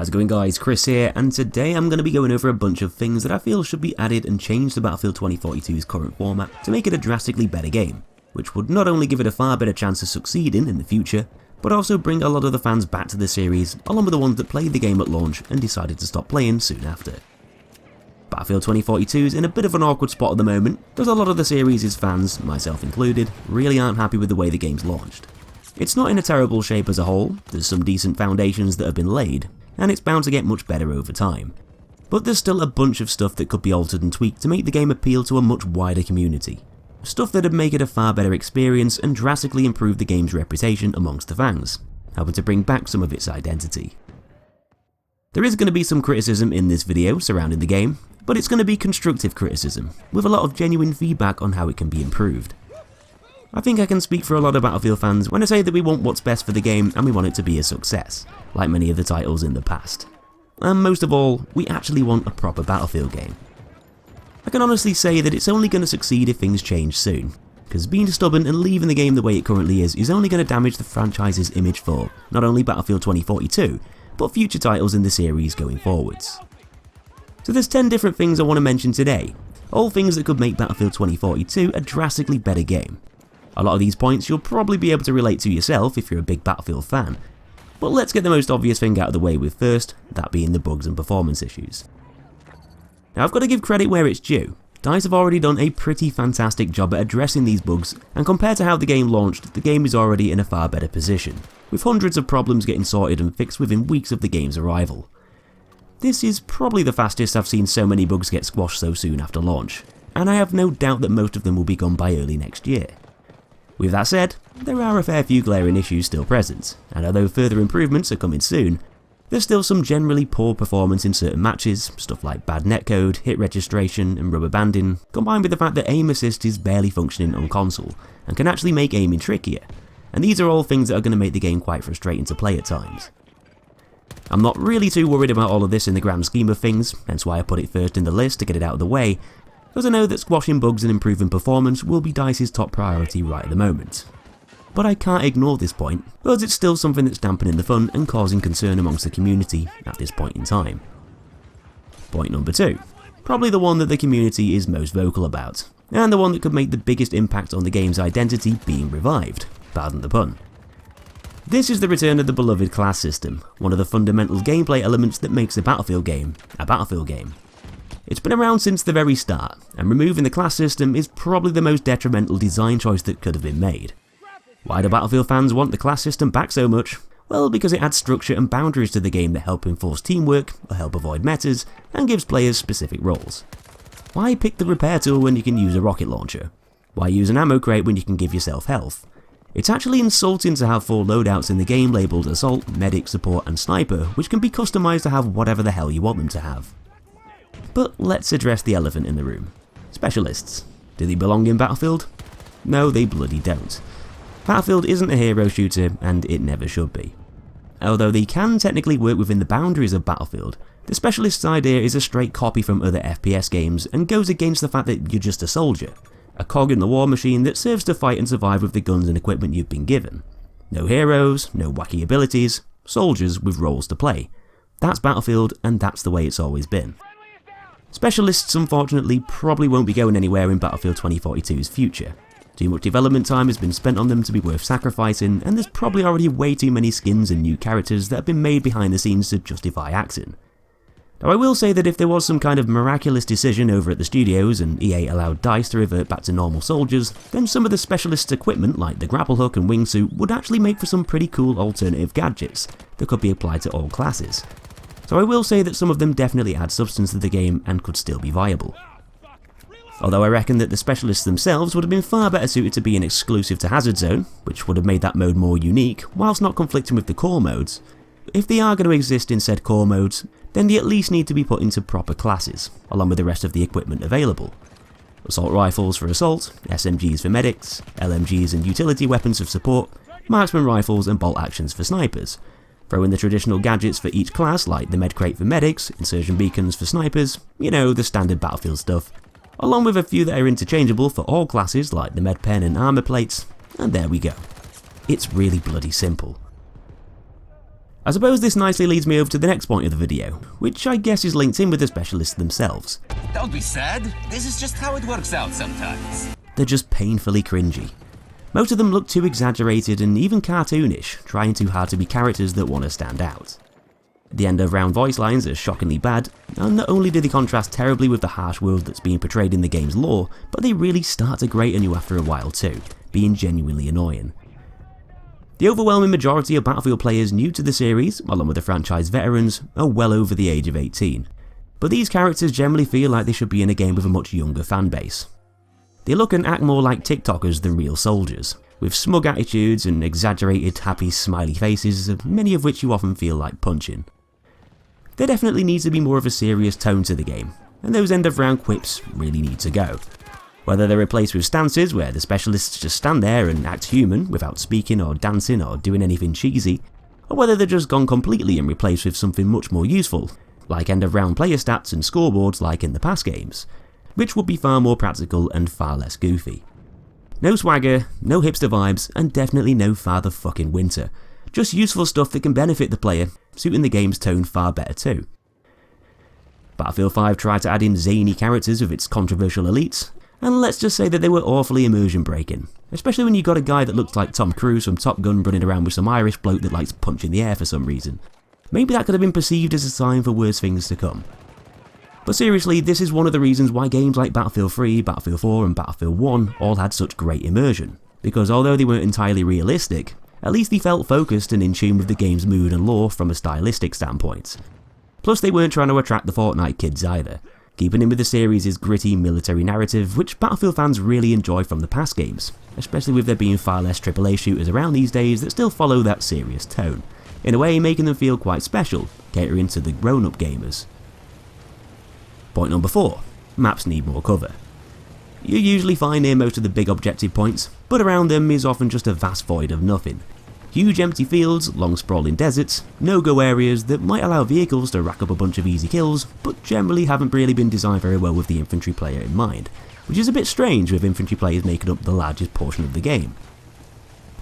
How's it going guys, Chris here, and today I'm going to be going over a bunch of things that I feel should be added and changed to Battlefield 2042's current format to make it a drastically better game, which would not only give it a far better chance of succeeding in the future, but also bring a lot of the fans back to the series, along with the ones that played the game at launch and decided to stop playing soon after. Battlefield 2042 is in a bit of an awkward spot at the moment, because a lot of the series' fans, myself included, really aren't happy with the way the game's launched. It's not in a terrible shape as a whole, there's some decent foundations that have been laid, and it's bound to get much better over time. But there's still a bunch of stuff that could be altered and tweaked to make the game appeal to a much wider community. Stuff that'd make it a far better experience and drastically improve the game's reputation amongst the fans, helping to bring back some of its identity. There is going to be some criticism in this video surrounding the game, but it's going to be constructive criticism, with a lot of genuine feedback on how it can be improved. I think I can speak for a lot of Battlefield fans when I say that we want what's best for the game and we want it to be a success, like many of the titles in the past. And most of all, we actually want a proper Battlefield game. I can honestly say that it's only going to succeed if things change soon, because being stubborn and leaving the game the way it currently is only going to damage the franchise's image for not only Battlefield 2042, but future titles in the series going forwards. So there's 10 different things I want to mention today, all things that could make Battlefield 2042 a drastically better game. A lot of these points you'll probably be able to relate to yourself if you're a big Battlefield fan, but let's get the most obvious thing out of the way with first, that being the bugs and performance issues. Now I've got to give credit where it's due. DICE have already done a pretty fantastic job at addressing these bugs, and compared to how the game launched, the game is already in a far better position, with hundreds of problems getting sorted and fixed within weeks of the game's arrival. This is probably the fastest I've seen so many bugs get squashed so soon after launch, and I have no doubt that most of them will be gone by early next year. With that said, there are a fair few glaring issues still present, and although further improvements are coming soon, there's still some generally poor performance in certain matches, stuff like bad netcode, hit registration and rubber banding, combined with the fact that aim assist is barely functioning on console, and can actually make aiming trickier, and these are all things that are going to make the game quite frustrating to play at times. I'm not really too worried about all of this in the grand scheme of things, hence why I put it first in the list to get it out of the way, because I know that squashing bugs and improving performance will be DICE's top priority right at the moment. But I can't ignore this point, because it's still something that's dampening the fun and causing concern amongst the community at this point in time. Point number 2, probably the one that the community is most vocal about, and the one that could make the biggest impact on the game's identity being revived, pardon the pun. This is the return of the beloved class system, one of the fundamental gameplay elements that makes a Battlefield game a Battlefield game. It's been around since the very start, and removing the class system is probably the most detrimental design choice that could have been made. Why do Battlefield fans want the class system back so much? Well, because it adds structure and boundaries to the game that help enforce teamwork, or help avoid metas, and gives players specific roles. Why pick the repair tool when you can use a rocket launcher? Why use an ammo crate when you can give yourself health? It's actually insulting to have 4 loadouts in the game labelled Assault, Medic, Support and Sniper, which can be customised to have whatever the hell you want them to have. But let's address the elephant in the room. Specialists. Do they belong in Battlefield? No, they bloody don't. Battlefield isn't a hero shooter, and it never should be. Although they can technically work within the boundaries of Battlefield, the specialist's idea is a straight copy from other FPS games and goes against the fact that you're just a soldier, a cog in the war machine that serves to fight and survive with the guns and equipment you've been given. No heroes, no wacky abilities, soldiers with roles to play. That's Battlefield, and that's the way it's always been. Specialists unfortunately probably won't be going anywhere in Battlefield 2042's future. Too much development time has been spent on them to be worth sacrificing, and there's probably already way too many skins and new characters that have been made behind the scenes to justify acting. Now I will say that if there was some kind of miraculous decision over at the studios and EA allowed DICE to revert back to normal soldiers, then some of the specialists' equipment like the grapple hook and wingsuit would actually make for some pretty cool alternative gadgets that could be applied to all classes. So I will say that some of them definitely add substance to the game and could still be viable. Although I reckon that the specialists themselves would have been far better suited to being exclusive to Hazard Zone, which would have made that mode more unique, whilst not conflicting with the core modes. If they are going to exist in said core modes, then they at least need to be put into proper classes, along with the rest of the equipment available. Assault rifles for assault, SMGs for medics, LMGs and utility weapons for support, marksman rifles and bolt actions for snipers. Throw in the traditional gadgets for each class like the med crate for medics, insertion beacons for snipers, you know, the standard Battlefield stuff, along with a few that are interchangeable for all classes like the med pen and armor plates, and there we go. It's really bloody simple. I suppose this nicely leads me over to the next point of the video, which I guess is linked in with the specialists themselves. Don't be sad, this is just how it works out sometimes. They're just painfully cringy. Most of them look too exaggerated and even cartoonish, trying too hard to be characters that want to stand out. The end of round voice lines are shockingly bad, and not only do they contrast terribly with the harsh world that's being portrayed in the game's lore, but they really start to grate on you after a while too, being genuinely annoying. The overwhelming majority of Battlefield players new to the series, along with the franchise veterans, are well over the age of 18. But these characters generally feel like they should be in a game with a much younger fanbase. They look and act more like TikTokers than real soldiers, with smug attitudes and exaggerated happy smiley faces, many of which you often feel like punching. There definitely needs to be more of a serious tone to the game, and those end of round quips really need to go. Whether they're replaced with stances where the specialists just stand there and act human without speaking or dancing or doing anything cheesy, or whether they're just gone completely and replaced with something much more useful, like end of round player stats and scoreboards like in the past games, which would be far more practical and far less goofy. No swagger, no hipster vibes, and definitely no Father fucking Winter. Just useful stuff that can benefit the player, suiting the game's tone far better too. Battlefield 5 tried to add in zany characters with its controversial elites, and let's just say that they were awfully immersion breaking, especially when you got a guy that looks like Tom Cruise from Top Gun running around with some Irish bloke that likes to punch in the air for some reason. Maybe that could have been perceived as a sign for worse things to come. But seriously, this is one of the reasons why games like Battlefield 3, Battlefield 4 and Battlefield 1 all had such great immersion, because although they weren't entirely realistic, at least they felt focused and in tune with the game's mood and lore from a stylistic standpoint. Plus they weren't trying to attract the Fortnite kids either, keeping in with the series' gritty military narrative which Battlefield fans really enjoy from the past games, especially with there being far less AAA shooters around these days that still follow that serious tone, in a way making them feel quite special, catering to the grown-up gamers. Point number 4. Maps need more cover. You're usually fine near most of the big objective points, but around them is often just a vast void of nothing. Huge empty fields, long sprawling deserts, no-go areas that might allow vehicles to rack up a bunch of easy kills, but generally haven't really been designed very well with the infantry player in mind, which is a bit strange with infantry players making up the largest portion of the game.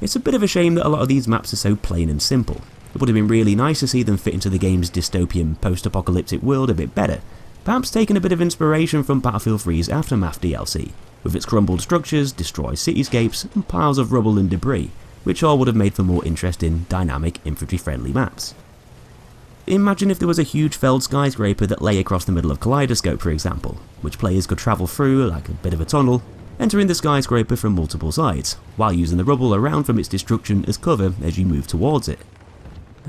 It's a bit of a shame that a lot of these maps are so plain and simple. It would have been really nice to see them fit into the game's dystopian post-apocalyptic world a bit better, perhaps taking a bit of inspiration from Battlefield 3's Aftermath DLC, with its crumbled structures, destroyed cityscapes, and piles of rubble and debris, which all would have made for more interesting, dynamic, infantry-friendly maps. Imagine if there was a huge felled skyscraper that lay across the middle of Kaleidoscope, for example, which players could travel through like a bit of a tunnel, entering the skyscraper from multiple sides, while using the rubble around from its destruction as cover as you move towards it.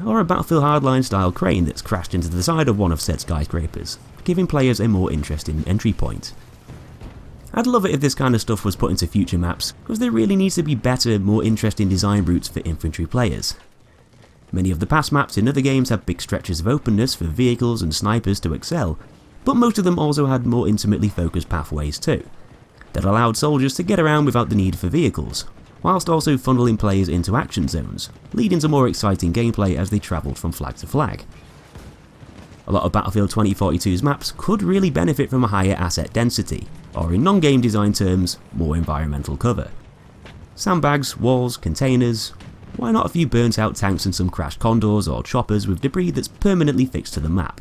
Or a Battlefield Hardline style crane that's crashed into the side of one of said skyscrapers, giving players a more interesting entry point. I'd love it if this kind of stuff was put into future maps, because there really needs to be better, more interesting design routes for infantry players. Many of the past maps in other games have big stretches of openness for vehicles and snipers to excel, but most of them also had more intimately focused pathways too, that allowed soldiers to get around without the need for vehicles, whilst also funneling players into action zones, leading to more exciting gameplay as they travelled from flag to flag. A lot of Battlefield 2042's maps could really benefit from a higher asset density, or in non-game design terms, more environmental cover. Sandbags, walls, containers, why not a few burnt out tanks and some crashed condors or choppers with debris that's permanently fixed to the map?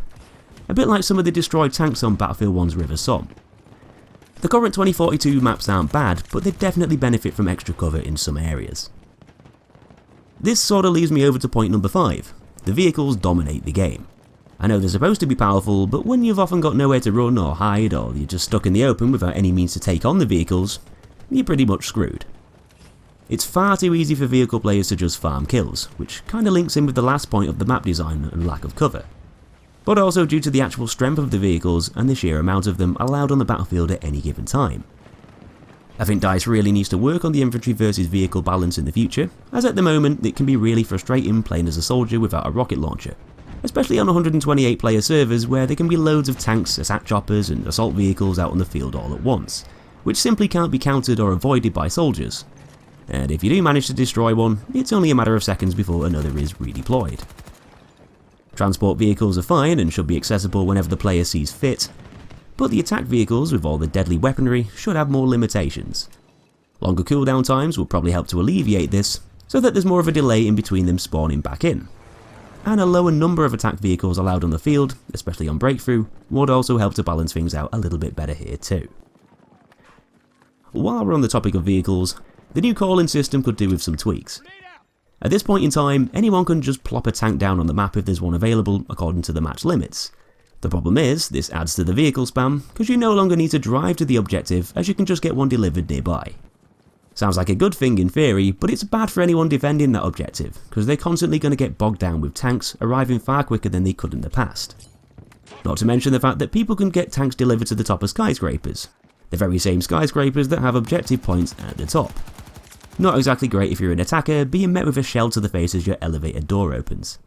A bit like some of the destroyed tanks on Battlefield 1's River Somme. The current 2042 maps aren't bad, but they definitely benefit from extra cover in some areas. This sort of leaves me over to point number 5. The vehicles dominate the game. I know they're supposed to be powerful, but when you've often got nowhere to run or hide, or you're just stuck in the open without any means to take on the vehicles, you're pretty much screwed. It's far too easy for vehicle players to just farm kills, which kinda links in with the last point of the map design and lack of cover, but also due to the actual strength of the vehicles and the sheer amount of them allowed on the battlefield at any given time. I think DICE really needs to work on the infantry versus vehicle balance in the future, as at the moment it can be really frustrating playing as a soldier without a rocket launcher, especially on 128 player servers where there can be loads of tanks, attack choppers and assault vehicles out on the field all at once, which simply can't be countered or avoided by soldiers. And if you do manage to destroy one, it's only a matter of seconds before another is redeployed. Transport vehicles are fine and should be accessible whenever the player sees fit, but the attack vehicles with all the deadly weaponry should have more limitations. Longer cooldown times will probably help to alleviate this, so that there's more of a delay in between them spawning back in. and a lower number of attack vehicles allowed on the field, especially on breakthrough, would also help to balance things out a little bit better here too. While we're on the topic of vehicles, the new calling system could do with some tweaks. At this point in time, anyone can just plop a tank down on the map if there's one available according to the match limits. The problem is, this adds to the vehicle spam, because you no longer need to drive to the objective as you can just get one delivered nearby. Sounds like a good thing in theory, but it's bad for anyone defending that objective, because they're constantly going to get bogged down with tanks arriving far quicker than they could in the past. Not to mention the fact that people can get tanks delivered to the top of skyscrapers, the very same skyscrapers that have objective points at the top. Not exactly great if you're an attacker being met with a shell to the face as your elevator door opens.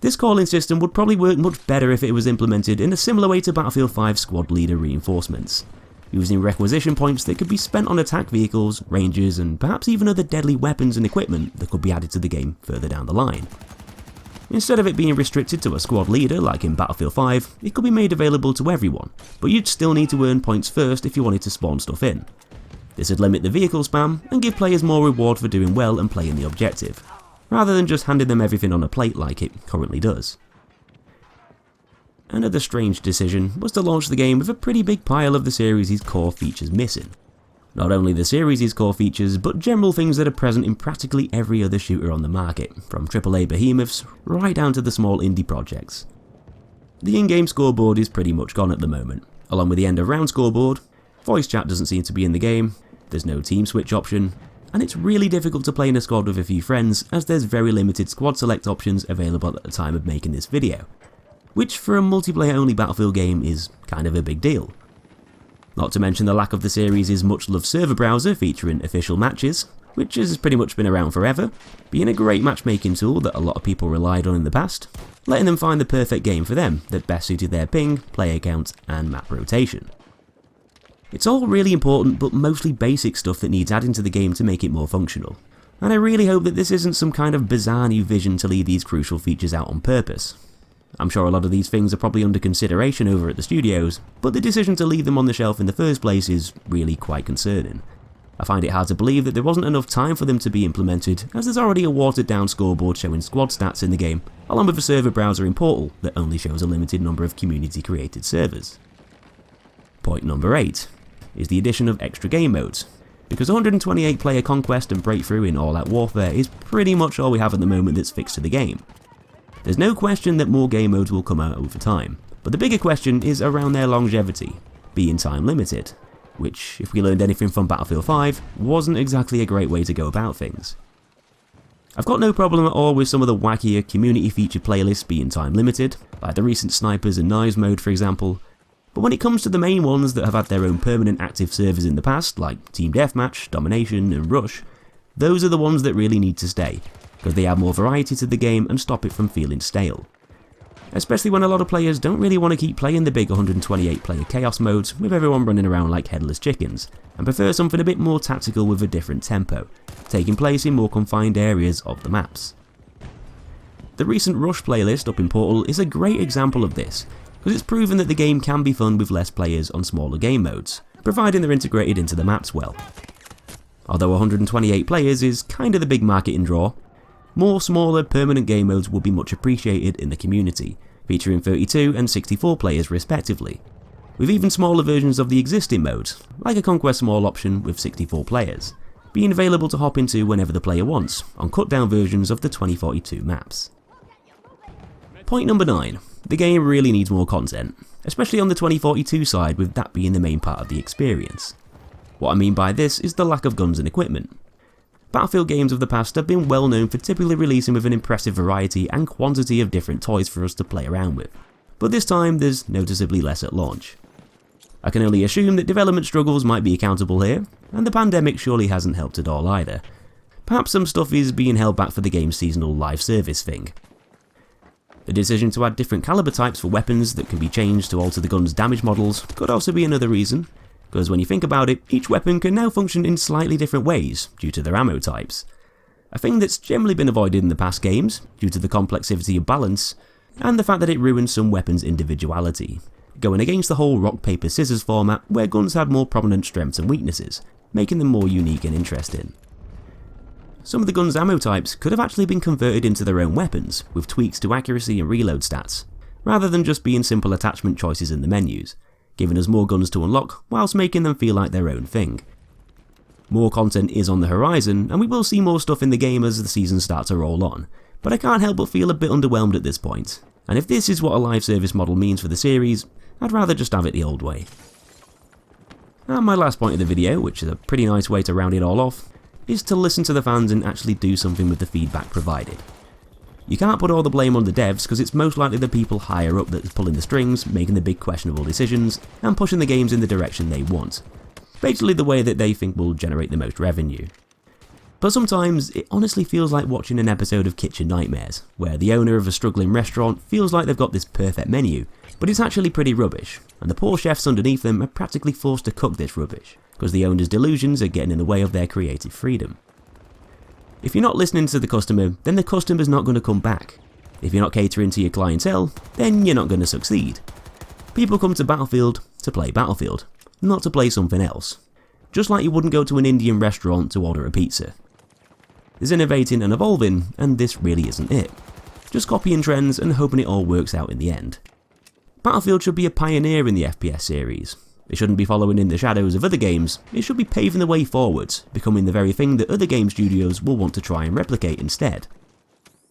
This calling system would probably work much better if it was implemented in a similar way to Battlefield 5 squad leader reinforcements, using requisition points that could be spent on attack vehicles, rangers, and perhaps even other deadly weapons and equipment that could be added to the game further down the line. Instead of it being restricted to a squad leader like in Battlefield 5, it could be made available to everyone, but you'd still need to earn points first if you wanted to spawn stuff in. This would limit the vehicle spam and give players more reward for doing well and playing the objective, rather than just handing them everything on a plate like it currently does. Another strange decision was to launch the game with a pretty big pile of the series' core features missing. Not only the series' core features, but general things that are present in practically every other shooter on the market, from AAA behemoths right down to the small indie projects. The in-game scoreboard is pretty much gone at the moment, along with the end of round scoreboard. Voice chat doesn't seem to be in the game, there's no team switch option, and it's really difficult to play in a squad with a few friends as there's very limited squad select options available at the time of making this video, which for a multiplayer only Battlefield game is kind of a big deal. Not to mention the lack of the series' much loved server browser featuring official matches, which has pretty much been around forever, being a great matchmaking tool that a lot of people relied on in the past, letting them find the perfect game for them that best suited their ping, player count, and map rotation. It's all really important but mostly basic stuff that needs adding to the game to make it more functional, and I really hope that this isn't some kind of bizarre new vision to leave these crucial features out on purpose. I'm sure a lot of these things are probably under consideration over at the studios, but the decision to leave them on the shelf in the first place is really quite concerning. I find it hard to believe that there wasn't enough time for them to be implemented, as there's already a watered down scoreboard showing squad stats in the game, along with a server browser in Portal that only shows a limited number of community created servers. Point number 8 is the addition of extra game modes, because 128 player conquest and breakthrough in All Out Warfare is pretty much all we have at the moment that's fixed to the game. There's no question that more game modes will come out over time, but the bigger question is around their longevity, being time limited, which, if we learned anything from Battlefield 5, wasn't exactly a great way to go about things. I've got no problem at all with some of the wackier community featured playlists being time limited, like the recent Snipers and Knives mode for example, but when it comes to the main ones that have had their own permanent active servers in the past, like Team Deathmatch, Domination and Rush, those are the ones that really need to stay, because they add more variety to the game and stop it from feeling stale. Especially when a lot of players don't really want to keep playing the big 128 player chaos modes with everyone running around like headless chickens, and prefer something a bit more tactical with a different tempo, taking place in more confined areas of the maps. The recent Rush playlist up in Portal is a great example of this, because it's proven that the game can be fun with less players on smaller game modes, providing they're integrated into the maps well. Although 128 players is kind of the big marketing draw, more smaller permanent game modes would be much appreciated in the community, featuring 32 and 64 players respectively, with even smaller versions of the existing modes, like a Conquest Small option with 64 players, being available to hop into whenever the player wants, on cut down versions of the 2042 maps. Point number 9. The game really needs more content, especially on the 2042 side, with that being the main part of the experience. What I mean by this is the lack of guns and equipment. Battlefield games of the past have been well known for typically releasing with an impressive variety and quantity of different toys for us to play around with, but this time there's noticeably less at launch. I can only assume that development struggles might be accountable here, and the pandemic surely hasn't helped at all either. Perhaps some stuff is being held back for the game's seasonal live service thing. The decision to add different caliber types for weapons that can be changed to alter the gun's damage models could also be another reason, because when you think about it, each weapon can now function in slightly different ways due to their ammo types. A thing that's generally been avoided in the past games due to the complexity of balance, and the fact that it ruins some weapons' individuality, going against the whole rock paper scissors format where guns had more prominent strengths and weaknesses, making them more unique and interesting. some of the gun's ammo types could have actually been converted into their own weapons, with tweaks to accuracy and reload stats, rather than just being simple attachment choices in the menus, giving us more guns to unlock whilst making them feel like their own thing. More content is on the horizon, and we will see more stuff in the game as the season starts to roll on, but I can't help but feel a bit underwhelmed at this point, and if this is what a live service model means for the series, I'd rather just have it the old way. And my last point of the video, which is a pretty nice way to round it all off, is to listen to the fans and actually do something with the feedback provided. You can't put all the blame on the devs because it's most likely the people higher up that's pulling the strings, making the big questionable decisions, and pushing the games in the direction they want. Basically the way that they think will generate the most revenue. But sometimes it honestly feels like watching an episode of Kitchen Nightmares, where the owner of a struggling restaurant feels like they've got this perfect menu, but it's actually pretty rubbish, and the poor chefs underneath them are practically forced to cook this rubbish, because the owner's delusions are getting in the way of their creative freedom. If you're not listening to the customer, then the customer's not going to come back. If you're not catering to your clientele, then you're not going to succeed. People come to Battlefield to play Battlefield, not to play something else. Just like you wouldn't go to an Indian restaurant to order a pizza. There's innovating and evolving, and this really isn't it. Just copying trends and hoping it all works out in the end. Battlefield should be a pioneer in the FPS series. It shouldn't be following in the shadows of other games, it should be paving the way forwards, becoming the very thing that other game studios will want to try and replicate instead.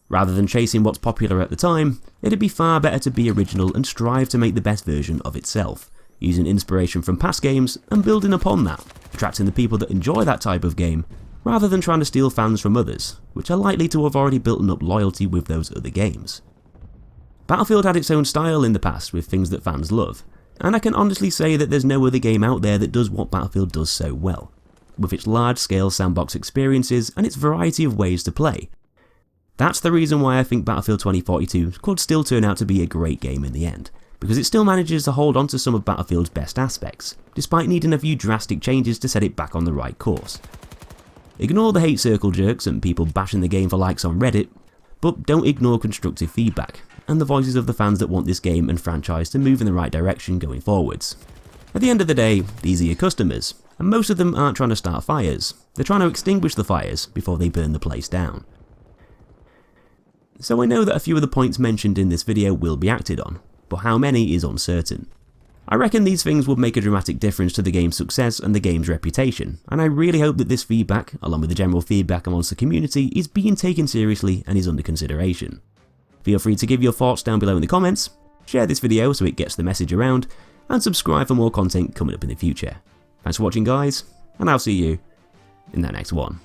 Rather than chasing what's popular at the time, it'd be far better to be original and strive to make the best version of itself, using inspiration from past games and building upon that, attracting the people that enjoy that type of game, rather than trying to steal fans from others, which are likely to have already built up loyalty with those other games. Battlefield had its own style in the past with things that fans love, and I can honestly say that there's no other game out there that does what Battlefield does so well, with its large-scale sandbox experiences and its variety of ways to play. That's the reason why I think Battlefield 2042 could still turn out to be a great game in the end, because it still manages to hold on to some of Battlefield's best aspects, despite needing a few drastic changes to set it back on the right course. Ignore the hate circle jerks and people bashing the game for likes on Reddit, but don't ignore constructive feedback, and the voices of the fans that want this game and franchise to move in the right direction going forwards. At the end of the day, these are your customers, and most of them aren't trying to start fires, they're trying to extinguish the fires before they burn the place down. So I know that a few of the points mentioned in this video will be acted on, but how many is uncertain. I reckon these things would make a dramatic difference to the game's success and the game's reputation, and I really hope that this feedback, along with the general feedback amongst the community, is being taken seriously and is under consideration. Feel free to give your thoughts down below in the comments, share this video so it gets the message around, and subscribe for more content coming up in the future. Thanks for watching guys, and I'll see you in that next one.